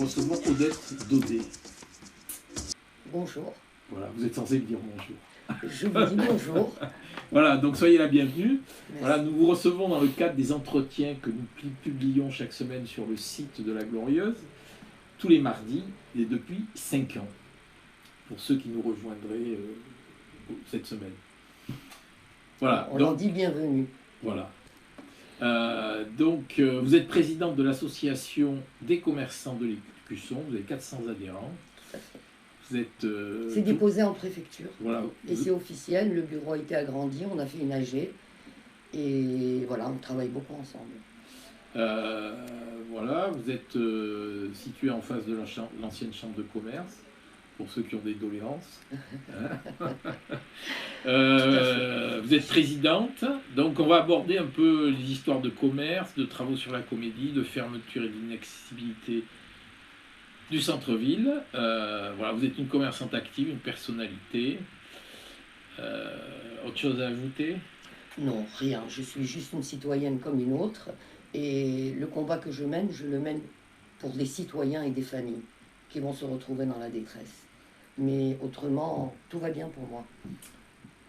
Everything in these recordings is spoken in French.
recevons Odette Daudet. Bonjour. Voilà, vous êtes censé me dire bonjour. Je vous dis bonjour. Voilà, donc soyez la bienvenue. Merci. Voilà, nous vous recevons dans le cadre des entretiens que nous publions chaque semaine sur le site de La Glorieuse, tous les mardis, et depuis 5 ans, pour ceux qui nous rejoindraient cette semaine. Voilà. On leur dit bienvenue. Voilà. Vous êtes présidente de l'association des commerçants de l'Écusson, vous avez 400 adhérents. Tout à fait. Vous êtes... C'est déposé en préfecture. Voilà. Et c'est officiel, le bureau a été agrandi, on a fait une AG. Et voilà, on travaille beaucoup ensemble. Voilà, vous êtes situé en face de l'ancienne chambre de commerce, pour ceux qui ont des doléances. Vous êtes présidente, donc on va aborder un peu les histoires de commerce, de travaux sur la comédie, de fermeture et d'inaccessibilité du centre-ville. Voilà, vous êtes une commerçante active, une personnalité. Autre chose à ajouter ? Non, rien. Je suis juste une citoyenne comme une autre. Et le combat que je le mène pour des citoyens et des familles qui vont se retrouver dans la détresse. Mais autrement, tout va bien pour moi.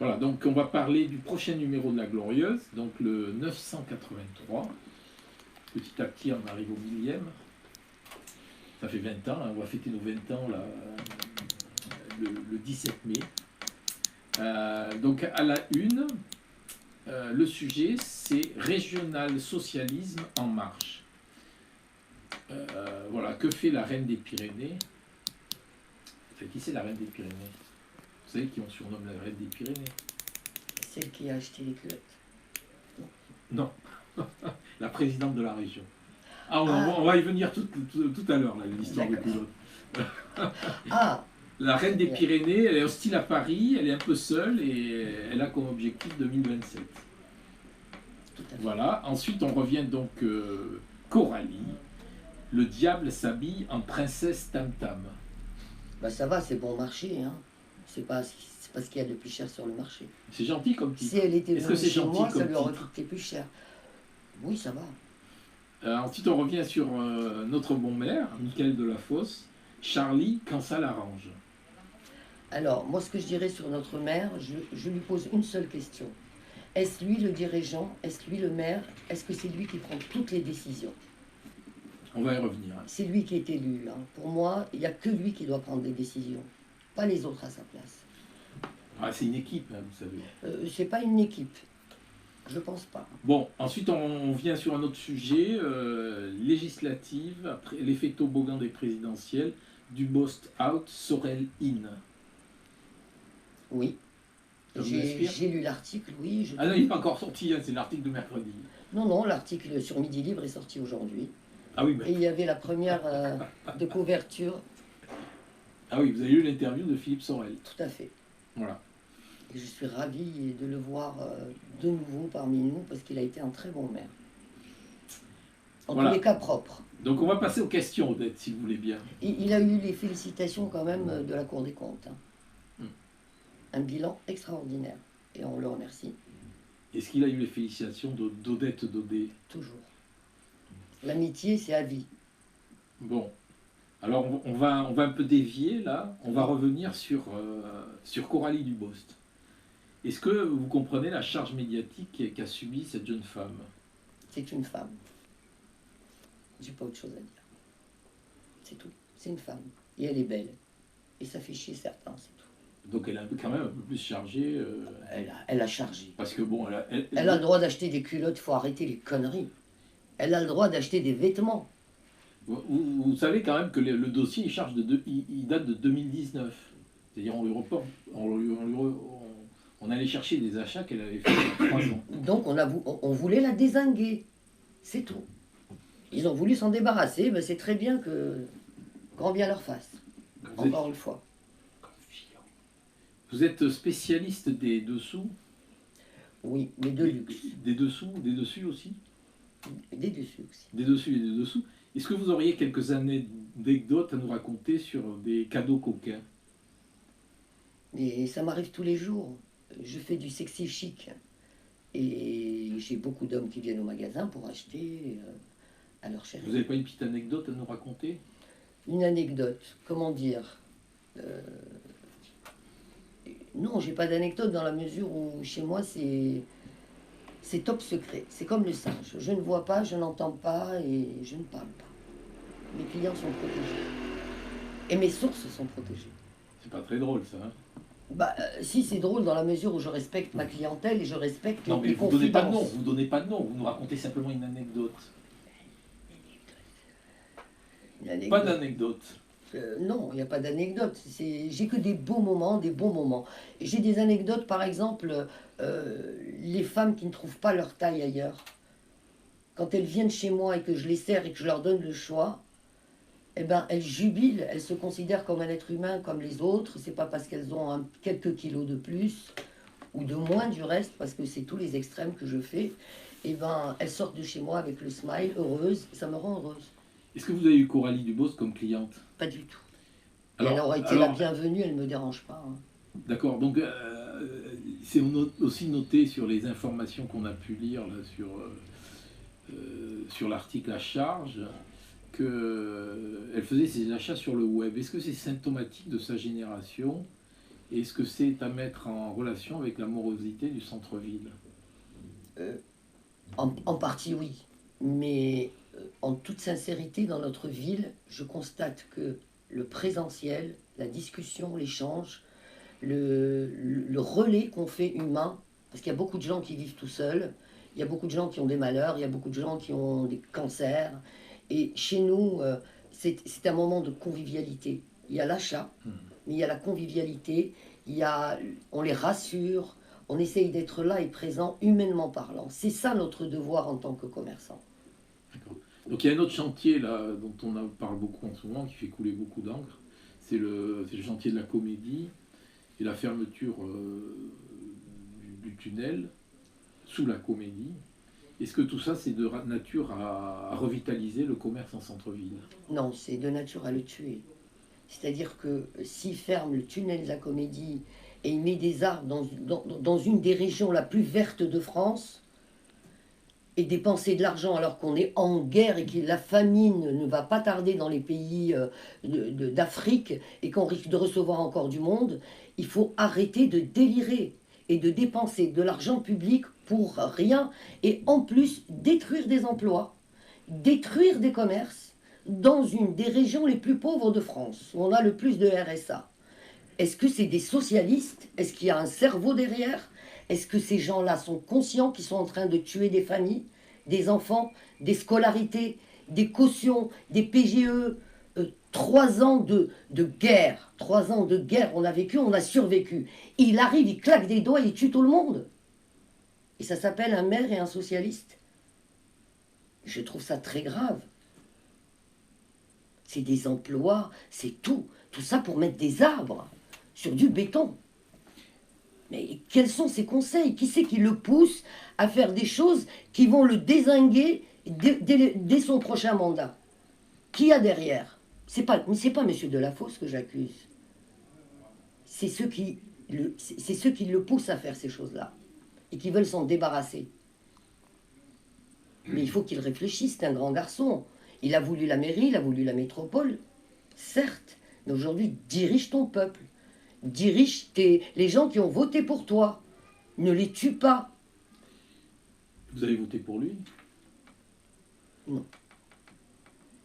Voilà, donc on va parler du prochain numéro de La Glorieuse, donc le 983. Petit à petit, on arrive au 1000e. Ça fait 20 ans, hein, on va fêter nos 20 ans là, le 17 mai. Donc à la une, le sujet c'est Régional Socialisme en marche. Voilà, que fait la Reine des Pyrénées? Qui c'est la Reine des Pyrénées? Vous savez qui on surnomme la Reine des Pyrénées? Celle qui a acheté les culottes. Non, la présidente de la région. Ah, on va y venir tout à l'heure, l'histoire des culottes. La Reine des Pyrénées, elle est hostile à Paris, elle est un peu seule et elle a comme objectif 2027. Voilà, ensuite on revient donc Coralie. Le diable s'habille en princesse tam-tam. Bah ça va, c'est bon marché, hein. C'est pas ce qu'il y a de plus cher sur le marché. C'est gentil comme titre. Si elle était Est-ce que c'est chez gentil moi, comme ça lui aurait titre? coûté plus cher. Oui, ça va. Ensuite, on revient sur notre bon maire, Michael Delafosse. Charlie, quand ça l'arrange. Alors, moi, ce que je dirais sur notre maire, je lui pose une seule question. Est-ce lui le dirigeant? Est-ce lui le maire? Est-ce que c'est lui qui prend toutes les décisions? On va y revenir. C'est lui qui est élu. Hein. Pour moi, il n'y a que lui qui doit prendre des décisions, pas les autres à sa place. Ah, c'est une équipe, hein, vous savez. C'est pas une équipe. Je pense pas. Bon, ensuite on vient sur un autre sujet, législative, après l'effet toboggan des présidentielles, Dubost out, Sorel in. Oui. J'ai lu l'article, oui. Ah non, il n'est pas encore sorti, hein, c'est l'article de mercredi. Non, l'article sur Midi Libre est sorti aujourd'hui. Ah oui, mais... Et il y avait la première de couverture. Ah oui, vous avez lu l'interview de Philippe Sorel. Tout à fait. Voilà. Et je suis ravie de le voir de nouveau parmi nous, parce qu'il a été un très bon maire. En tous les cas propres. Donc on va passer aux questions, Odette, si vous voulez bien. Il a eu les félicitations quand même de la Cour des comptes. Hein. Un bilan extraordinaire. Et on le remercie. Est-ce qu'il a eu les félicitations d'Odette Daudet? Toujours. L'amitié, c'est à vie. Bon. Alors on va un peu dévier là. On va revenir sur Coralie Dubost. Est-ce que vous comprenez la charge médiatique qu'a subie cette jeune femme? C'est une femme. J'ai pas autre chose à dire. C'est tout. C'est une femme. Et elle est belle. Et ça fait chier certains, c'est tout. Donc elle est quand même un peu plus chargée. Elle a chargé. Parce que bon, elle a le droit d'acheter des culottes, il faut arrêter les conneries. Elle a le droit d'acheter des vêtements. Vous savez quand même que le dossier il date de 2019. C'est-à-dire on allait chercher des achats qu'elle avait fait il y a 3 ans. Donc on voulait la dézinguer. C'est tout. Ils ont voulu s'en débarrasser, ben c'est très bien que grand bien leur fasse. Encore une fois. Vous êtes spécialiste des dessous? Oui, mais de luxe. Des dessous, des dessus aussi? Des dessus aussi. Des dessus et des dessous. Est-ce que vous auriez quelques anecdotes à nous raconter sur des cadeaux coquins? Et ça m'arrive tous les jours. Je fais du sexy chic. Et j'ai beaucoup d'hommes qui viennent au magasin pour acheter à leur chérie. Vous n'avez pas une petite anecdote à nous raconter? Une anecdote, comment dire Non, j'ai pas d'anecdote dans la mesure où chez moi c'est top secret. C'est comme le singe. Je ne vois pas, je n'entends pas et je ne parle pas. Mes clients sont protégés. Et mes sources sont protégées. C'est pas très drôle ça. Hein. Bah, si, c'est drôle dans la mesure où je respecte ma clientèle et je respecte non, mais les vous confidences. Donnez pas de nom, vous donnez pas de nom, vous nous racontez simplement une anecdote. Pas d'anecdote. Non, il n'y a pas d'anecdote. J'ai que des beaux moments, des bons moments. J'ai des anecdotes, par exemple, les femmes qui ne trouvent pas leur taille ailleurs. Quand elles viennent chez moi et que je les sers et que je leur donne le choix, eh ben, elles jubilent, elles se considèrent comme un être humain comme les autres. C'est pas parce qu'elles ont quelques kilos de plus ou de moins du reste, parce que c'est tous les extrêmes que je fais. Eh ben, elles sortent de chez moi avec le smile, heureuse, ça me rend heureuse. Est-ce que vous avez eu Coralie Dubos comme cliente? Pas du tout. Alors, elle aurait été la bienvenue, elle ne me dérange pas. Hein. D'accord, donc c'est aussi noté sur les informations qu'on a pu lire là, sur l'article à charge, qu'elle faisait ses achats sur le web. Est-ce que c'est symptomatique de sa génération? Et est-ce que c'est à mettre en relation avec la morosité du centre-ville? En partie, oui. Mais en toute sincérité, dans notre ville, je constate que le présentiel, la discussion, l'échange, le relais qu'on fait humain, parce qu'il y a beaucoup de gens qui vivent tout seuls, il y a beaucoup de gens qui ont des malheurs, il y a beaucoup de gens qui ont des cancers, et chez nous, c'est un moment de convivialité. Il y a l'achat, mais il y a la convivialité, on les rassure, on essaye d'être là et présent, humainement parlant. C'est ça notre devoir en tant que commerçant. D'accord. Donc il y a un autre chantier là, dont on parle beaucoup en ce moment, qui fait couler beaucoup d'encre, c'est le chantier de la Comédie et la fermeture du tunnel sous la Comédie. Est-ce que tout ça, c'est de nature à revitaliser le commerce en centre-ville? Non, c'est de nature à le tuer. C'est-à-dire que s'il ferme le tunnel de la Comédie et il met des arbres dans une des régions la plus verte de France, et dépenser de l'argent alors qu'on est en guerre et que la famine ne va pas tarder dans les pays d'Afrique et qu'on risque de recevoir encore du monde, il faut arrêter de délirer et de dépenser de l'argent public pour rien et en plus détruire des emplois, détruire des commerces dans une des régions les plus pauvres de France, où on a le plus de RSA. Est-ce que c'est des socialistes? Est-ce qu'il y a un cerveau derrière? Est-ce que ces gens-là sont conscients qu'ils sont en train de tuer des familles, des enfants, des scolarités, des cautions, des PGE? 3 ans de guerre, 3 ans de guerre, on a vécu, on a survécu. Il arrive, il claque des doigts, il tue tout le monde. Et ça s'appelle un maire et un socialiste. Je trouve ça très grave. C'est des emplois, c'est tout. Tout ça pour mettre des arbres sur du béton. Mais quels sont ses conseils? Qui c'est qui le pousse à faire des choses qui vont le dézinguer dès son prochain mandat? Qui y a derrière? C'est pas M. Delafosse que j'accuse. C'est ceux qui le poussent à faire ces choses-là et qui veulent s'en débarrasser. Mais il faut qu'il réfléchisse, c'est un grand garçon. Il a voulu la mairie, il a voulu la métropole, certes, mais aujourd'hui, dirige ton peuple. Dirige les gens qui ont voté pour toi. Ne les tue pas. Vous avez voté pour lui? Non.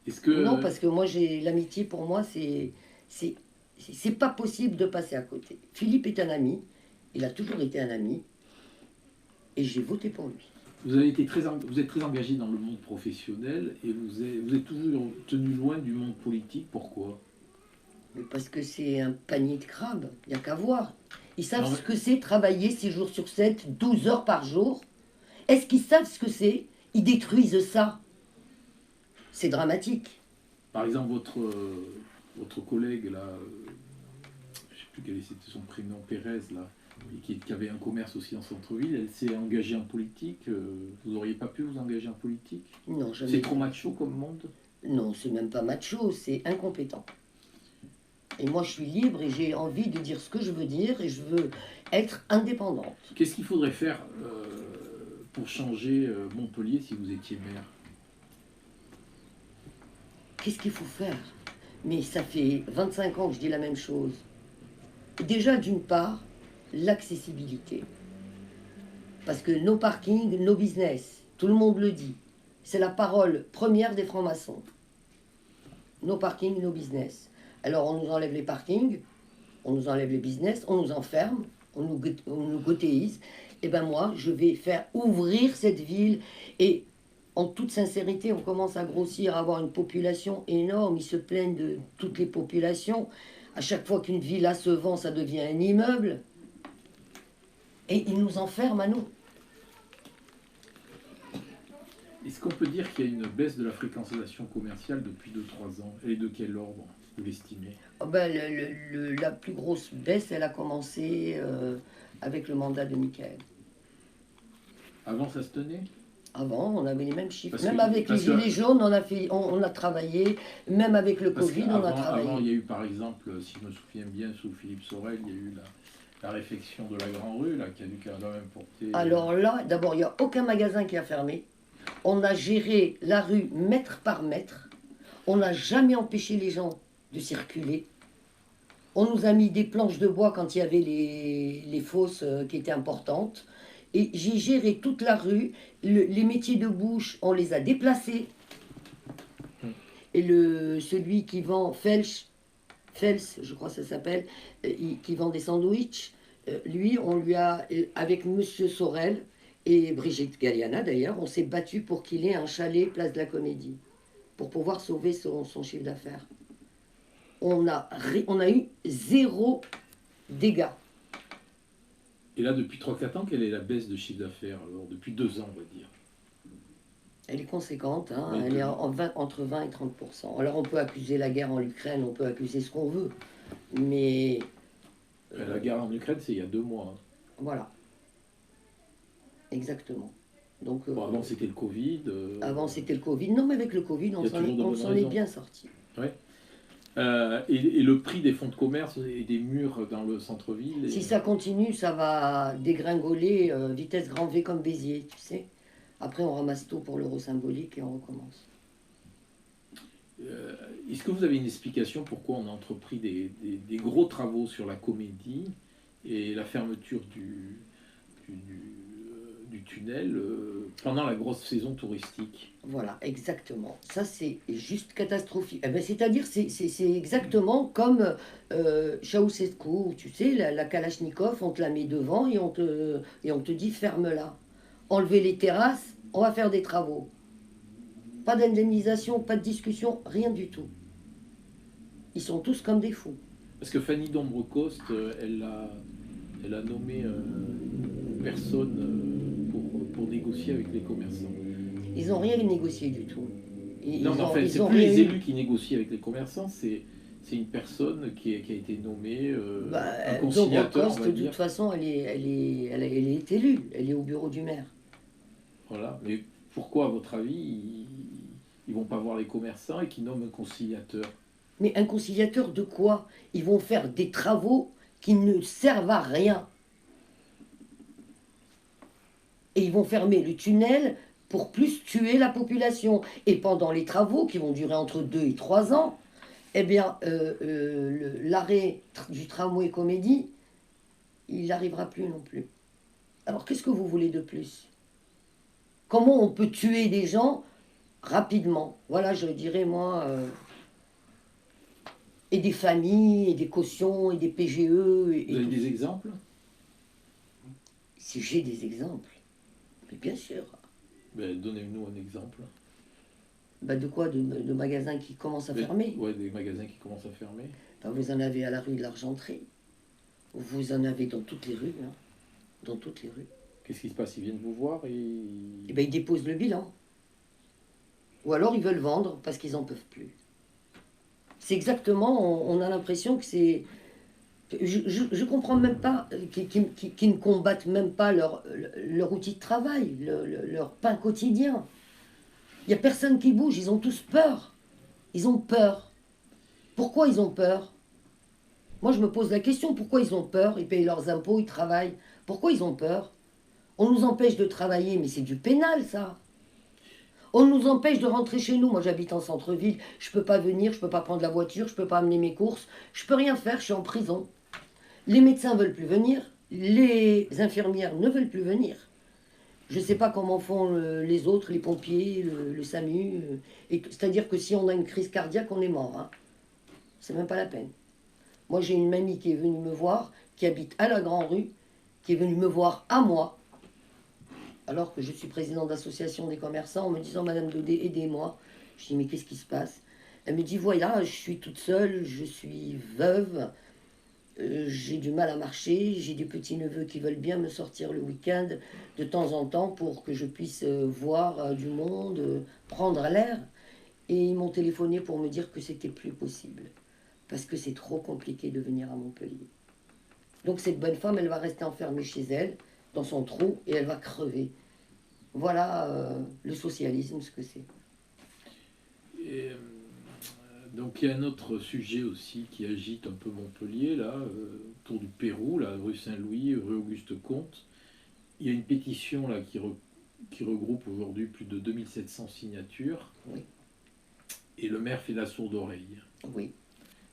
Est-ce que... Non, parce que moi, l'amitié pour moi, c'est pas possible de passer à côté. Philippe est un ami, il a toujours été un ami, et j'ai voté pour lui. Vous êtes très engagé dans le monde professionnel et vous êtes toujours tenu loin du monde politique. Pourquoi? Parce que c'est un panier de crabes, il n'y a qu'à voir. Ils savent ce que c'est travailler 6 jours sur 7, 12 heures par jour. Est-ce qu'ils savent ce que c'est? Ils détruisent ça. C'est dramatique. Par exemple, votre collègue, là, je ne sais plus quel était son prénom, Pérez, là, qui avait un commerce aussi en centre-ville, elle s'est engagée en politique. Vous n'auriez pas pu vous engager en politique? Non, jamais. C'est trop macho comme monde? Non, c'est même pas macho, c'est incompétent. Et moi, je suis libre et j'ai envie de dire ce que je veux dire et je veux être indépendante. Qu'est-ce qu'il faudrait faire pour changer Montpellier si vous étiez maire? Qu'est-ce qu'il faut faire? Mais ça fait 25 ans que je dis la même chose. Déjà, d'une part, l'accessibilité. Parce que nos parkings, nos business, tout le monde le dit. C'est la parole première des francs-maçons. Nos parkings, nos business. Alors on nous enlève les parkings, on nous enlève les business, on nous enferme, on nous gotéise. Et ben moi, je vais faire ouvrir cette ville. Et en toute sincérité, on commence à grossir, à avoir une population énorme. Ils se plaignent de toutes les populations. À chaque fois qu'une villa se vend, ça devient un immeuble. Et ils nous enferment à nous. Est-ce qu'on peut dire qu'il y a une baisse de la fréquentation commerciale depuis 2-3 ans? Et de quel ordre, vous l'estimez? Oh ben, la plus grosse baisse, elle a commencé avec le mandat de Michael. Avant, ça se tenait? Avant, on avait les mêmes chiffres. Même avec les gilets jaunes, on a travaillé. Même avec le Covid, on a travaillé. Avant, il y a eu, par exemple, si je me souviens bien, sous Philippe Sorel, il y a eu la réfection de la Grand Rue, là, qui a dû quand même porter... Alors là, d'abord, il n'y a aucun magasin qui a fermé. On a géré la rue mètre par mètre. On n'a jamais empêché les gens de circuler. On nous a mis des planches de bois quand il y avait les fosses qui étaient importantes. Et j'ai géré toute la rue. Les métiers de bouche, on les a déplacés. Et celui qui vend Fels, je crois que ça s'appelle, qui vend des sandwichs, lui, on lui a, avec Monsieur Sorel et Brigitte Galliana d'ailleurs, on s'est battu pour qu'il ait un chalet place de la Comédie, pour pouvoir sauver son chiffre d'affaires. On a eu 0 dégâts. Et là, depuis 3-4 ans, quelle est la baisse de chiffre d'affaires? Alors, depuis 2 ans, on va dire. Elle est conséquente, hein. Elle est entre 20 et 30%. Alors, on peut accuser la guerre en Ukraine, on peut accuser ce qu'on veut, mais... La guerre en Ukraine, c'est il y a 2 mois. Hein. Voilà. Exactement. Donc, bon, avant, c'était le Covid. Avant, c'était le Covid. Non, mais avec le Covid, on s'en est bien sorti. Ouais. Et le prix des fonds de commerce et des murs dans le centre-ville. Si ça continue, ça va dégringoler vitesse grand V comme Béziers, tu sais. Après, on ramasse tout pour l'euro symbolique et on recommence. Est-ce que vous avez une explication pourquoi on a entrepris des gros travaux sur la Comédie et la fermeture du tunnel pendant la grosse saison touristique? Voilà, exactement. Ça, c'est juste catastrophique. Eh ben, c'est-à-dire, c'est exactement comme Ceausescu, tu sais, la Kalachnikov, on te la met devant et on te dit ferme-la. Enlever les terrasses, on va faire des travaux. Pas d'indemnisation, pas de discussion, rien du tout. Ils sont tous comme des fous. Parce que Fanny Dombrecoste, elle a nommé personne pour négocier avec les commerçants. Ils n'ont rien négocié du tout. Non, mais en fait, c'est plus les élus qui négocient avec les commerçants, c'est une personne qui a été nommée un conciliateur. Dombrecoste, de toute façon, elle est élue, elle est au bureau du maire. Voilà, mais pourquoi, à votre avis, ils vont pas voir les commerçants et qu'ils nomment un conciliateur? Mais un conciliateur de quoi? Ils vont faire des travaux qui ne servent à rien. Et ils vont fermer le tunnel pour plus tuer la population. Et pendant les travaux, qui vont durer entre 2 et 3 ans, eh bien, l'arrêt du tramway Comédie, il n'arrivera plus non plus. Alors, qu'est-ce que vous voulez de plus? Comment on peut tuer des gens rapidement? Voilà, je dirais, moi... et des familles, et des cautions, et des PGE... Vous avez des exemples? Si j'ai des exemples. Mais bien sûr. Ben, donnez-nous un exemple. Ben de quoi? De magasins qui commencent à fermer? Oui, des magasins qui commencent à fermer. Ben vous en avez à la rue de l'Argenterie. Vous en avez dans toutes les rues. Hein. Dans toutes les rues. Qu'est-ce qui se passe? Ils viennent vous voir et... Eh ben, ils déposent le bilan. Ou alors ils veulent vendre parce qu'ils n'en peuvent plus. C'est exactement... On a l'impression que c'est... Je comprends même pas qu'ils ne combattent même pas leur outil de travail, leur pain quotidien. Il n'y a personne qui bouge, ils ont tous peur. Ils ont peur. Pourquoi ils ont peur? Moi, je me pose la question, pourquoi ils ont peur? Ils payent leurs impôts, ils travaillent. Pourquoi ils ont peur? On nous empêche de travailler, mais c'est du pénal, ça. On nous empêche de rentrer chez nous. Moi, j'habite en centre-ville. Je ne peux pas venir, je ne peux pas prendre la voiture, je ne peux pas amener mes courses. Je ne peux rien faire, je suis en prison. Les médecins ne veulent plus venir. Les infirmières ne veulent plus venir. Je ne sais pas comment font les autres, les pompiers, le SAMU. C'est-à-dire que si on a une crise cardiaque, on est mort. Hein. C'est même pas la peine. Moi, j'ai une mamie qui est venue me voir, qui habite à la Grand-Rue, qui est venue me voir à moi, alors que je suis président d'association des commerçants, en me disant « Madame Daudet, aidez-moi ». Je dis « Mais qu'est-ce qui se passe ?» Elle me dit « Voilà, je suis toute seule, je suis veuve, j'ai du mal à marcher, j'ai des petits-neveux qui veulent bien me sortir le week-end de temps en temps pour que je puisse voir du monde, prendre l'air. » Et ils m'ont téléphoné pour me dire que c'était plus possible, parce que c'est trop compliqué de venir à Montpellier. Donc cette bonne femme, elle va rester enfermée chez elle, dans son trou, et elle va crever. Voilà le socialisme, ce que c'est. Donc il y a un autre sujet aussi qui agite un peu Montpellier, là, autour du Pérou, là, rue Saint-Louis, rue Auguste-Comte. Il y a une pétition là, qui regroupe aujourd'hui plus de 2700 signatures. Oui. Et le maire fait la sourde oreille. Oui.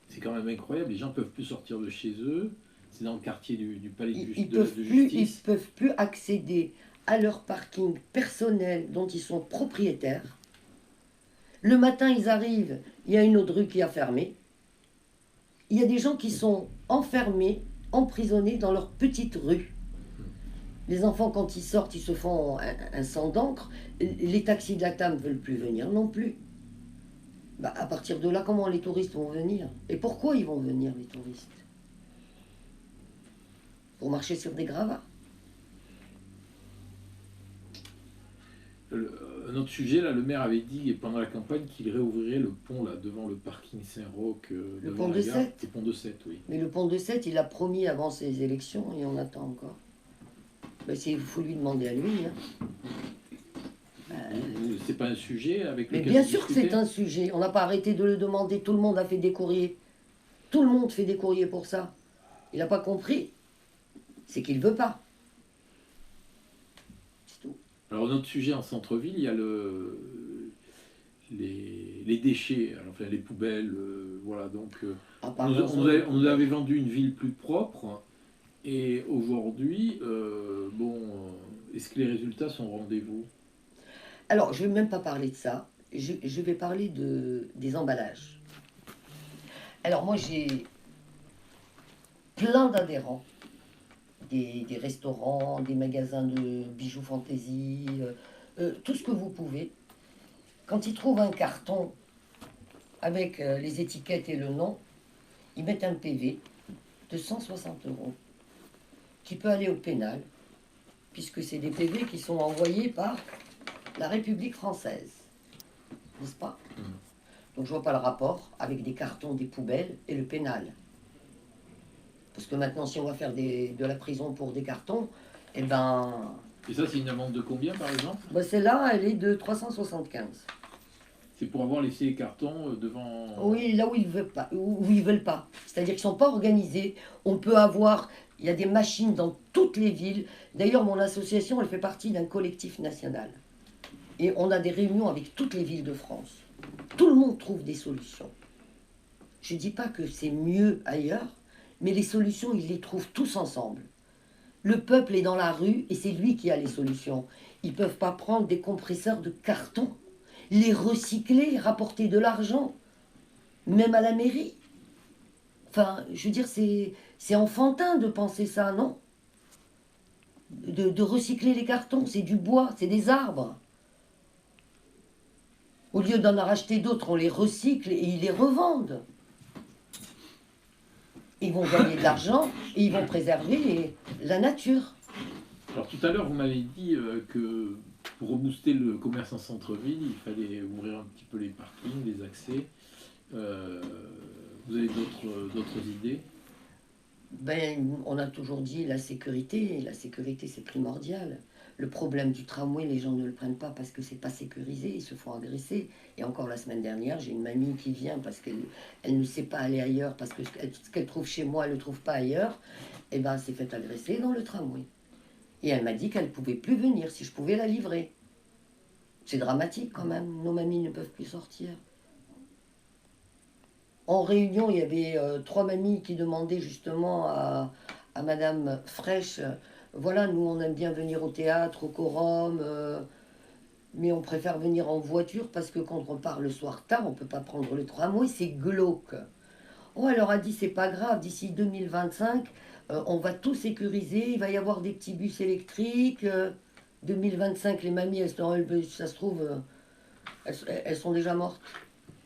C'est quand même incroyable, les gens ne peuvent plus sortir de chez eux. C'est dans le quartier du palais de justice. Ils ne peuvent plus accéder à leur parking personnel dont ils sont propriétaires. Le matin, ils arrivent, il y a une autre rue qui a fermé. Il y a des gens qui sont enfermés, emprisonnés dans leur petite rue. Les enfants, quand ils sortent, ils se font un sang d'encre. Les taxis de la TAM ne veulent plus venir non plus. Bah, à partir de là, comment les touristes vont venir? Et pourquoi ils vont venir, les touristes? Pour marcher sur des gravats. Un autre sujet, là, le maire avait dit pendant la campagne qu'il réouvrirait le pont là, devant le parking Saint-Roch. Le pont de Sète. Le pont de Sète, oui. Mais le pont de Sète, il a promis avant ses élections et on attend encore. Ben, il faut lui demander à lui. Hein. C'est pas un sujet avec lequel. Mais bien sûr que c'est un sujet. On n'a pas arrêté de le demander. Tout le monde a fait des courriers. Tout le monde fait des courriers pour ça. Il n'a pas compris. C'est qu'il ne veut pas. C'est tout. Alors, un autre sujet en centre-ville, il y a les déchets, alors, enfin, les poubelles. Voilà, donc, on nous avait vendu une ville plus propre. Et aujourd'hui, est-ce que les résultats sont au rendez-vous? Alors, je ne vais même pas parler de ça. Je vais parler des emballages. Alors, moi, j'ai plein d'adhérents. Des restaurants, des magasins de bijoux fantaisie, tout ce que vous pouvez. Quand ils trouvent un carton avec les étiquettes et le nom, ils mettent un PV de 160 € qui peut aller au pénal, puisque c'est des PV qui sont envoyés par la République française, n'est-ce pas? Donc je vois pas le rapport avec des cartons, des poubelles et le pénal. Parce que maintenant, si on va faire de la prison pour des cartons, eh ben... Et ça, c'est une amende de combien, par exemple? Ben celle-là, elle est de 375. C'est pour avoir laissé les cartons devant... Oui, là où ils veulent pas. Où ils veulent pas. C'est-à-dire qu'ils ne sont pas organisés. On peut avoir... Il y a des machines dans toutes les villes. D'ailleurs, mon association, elle fait partie d'un collectif national. Et on a des réunions avec toutes les villes de France. Tout le monde trouve des solutions. Je ne dis pas que c'est mieux ailleurs, mais les solutions, ils les trouvent tous ensemble. Le peuple est dans la rue et c'est lui qui a les solutions. Ils ne peuvent pas prendre des compresseurs de carton, les recycler, rapporter de l'argent, même à la mairie. Enfin, je veux dire, c'est enfantin de penser ça, non? De recycler les cartons, c'est du bois, c'est des arbres. Au lieu d'en racheter d'autres, on les recycle et ils les revendent. Ils vont gagner de l'argent et ils vont préserver la nature. Alors tout à l'heure, vous m'avez dit que pour rebooster le commerce en centre-ville, il fallait ouvrir un petit peu les parkings, les accès. Vous avez d'autres idées? Ben, on a toujours dit la sécurité. La sécurité, c'est primordial. Le problème du tramway, les gens ne le prennent pas parce que c'est pas sécurisé, ils se font agresser. Et encore la semaine dernière, j'ai une mamie qui vient parce qu'elle ne sait pas aller ailleurs, parce que ce qu'elle trouve chez moi, elle ne le trouve pas ailleurs. Et ben, elle s'est fait agresser dans le tramway. Et elle m'a dit qu'elle ne pouvait plus venir, si je pouvais la livrer. C'est dramatique quand même, nos mamies ne peuvent plus sortir. En réunion, il y avait 3 mamies qui demandaient justement à Madame Fraîche, voilà, nous on aime bien venir au théâtre, au quorum, mais on préfère venir en voiture parce que quand on part le soir tard, on ne peut pas prendre le tramway, c'est glauque. Oh, elle leur a dit, c'est pas grave, d'ici 2025, on va tout sécuriser, il va y avoir des petits bus électriques. 2025, les mamies, ça se trouve, elles sont déjà mortes.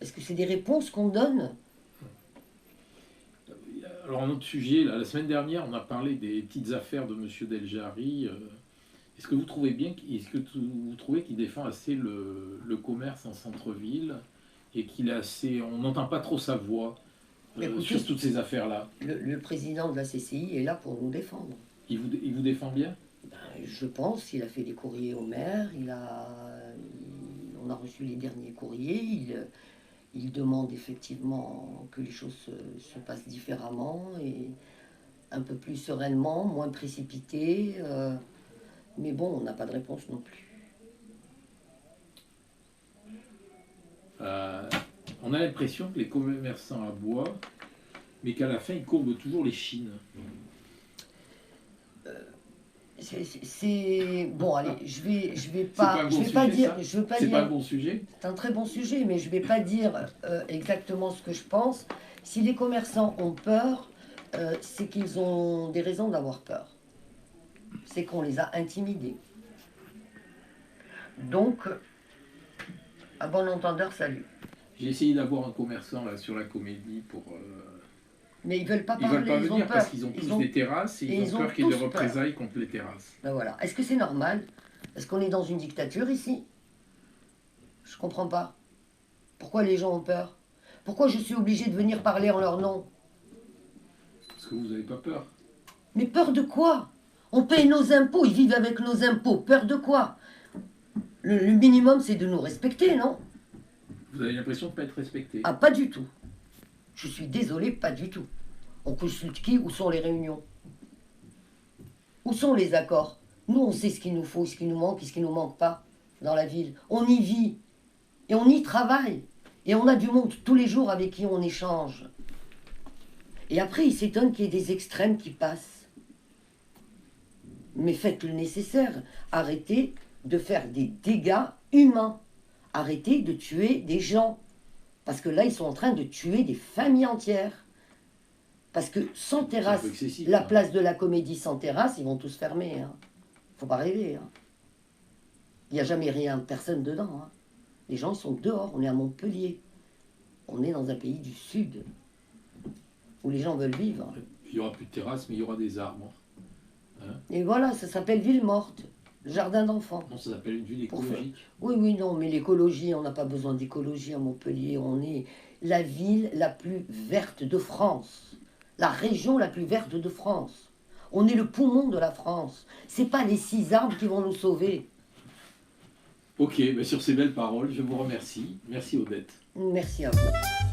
Est-ce que c'est des réponses qu'on donne? Alors, un autre sujet, là, la semaine dernière, on a parlé des petites affaires de M. Deljari. Est-ce que vous trouvez vous trouvez qu'il défend assez le commerce en centre-ville et qu'il est assez, on n'entend pas trop sa voix sur toutes ces affaires-là? Le président de la CCI est là pour nous défendre. Il vous défend bien? Ben, je pense qu'il a fait des courriers au maire, on a reçu les derniers courriers, il demande effectivement que les choses se passent différemment et un peu plus sereinement, moins précipité. Mais bon, on n'a pas de réponse non plus. On a l'impression que les commerçants aboient, mais qu'à la fin, ils courbent toujours les chines. C'est bon, allez, je vais pas dire. C'est pas un bon sujet. C'est un très bon sujet, mais je vais pas dire exactement ce que je pense. Si les commerçants ont peur, c'est qu'ils ont des raisons d'avoir peur. C'est qu'on les a intimidés. Donc, à bon entendeur, salut. J'ai essayé d'avoir un commerçant là sur la Comédie pour. Mais ils veulent pas parler. Ils veulent pas venir parce qu'ils ont tous des terrasses et ils ont peur qu'il y ait des représailles contre les terrasses. Ben voilà. Est-ce que c'est normal? Est-ce qu'on est dans une dictature ici? Je comprends pas. Pourquoi les gens ont peur? Pourquoi je suis obligée de venir parler en leur nom? Parce que vous n'avez pas peur. Mais peur de quoi? On paye nos impôts, ils vivent avec nos impôts. Peur de quoi? Le minimum, c'est de nous respecter, non? Vous avez l'impression de ne pas être respecté? Ah, pas du tout. Je suis désolée, pas du tout. On consulte qui? Où sont les réunions? Où sont les accords? Nous, on sait ce qu'il nous faut, ce qui nous manque et ce qui ne nous manque pas dans la ville. On y vit et on y travaille. Et on a du monde tous les jours avec qui on échange. Et après, ils s'étonnent qu'il y ait des extrêmes qui passent. Mais faites le nécessaire. Arrêtez de faire des dégâts humains. Arrêtez de tuer des gens. Parce que là, ils sont en train de tuer des familles entières. Parce que sans terrasse, la place de la Comédie sans terrasse, ils vont tous fermer. Hein. Faut pas rêver. Hein. Il n'y a jamais rien, personne dedans. Hein. Les gens, ils sont dehors. On est à Montpellier. On est dans un pays du Sud. Où les gens veulent vivre. Il n'y aura plus de terrasse, mais il y aura des arbres. Hein? Et voilà, ça s'appelle ville morte. Jardin d'enfants. Non, ça s'appelle une ville écologique. Oui, non, mais l'écologie, on n'a pas besoin d'écologie à Montpellier. On est la ville la plus verte de France. La région la plus verte de France. On est le poumon de la France. C'est pas les 6 arbres qui vont nous sauver. Ok, sur ces belles paroles, je vous remercie. Merci Odette. Merci à vous.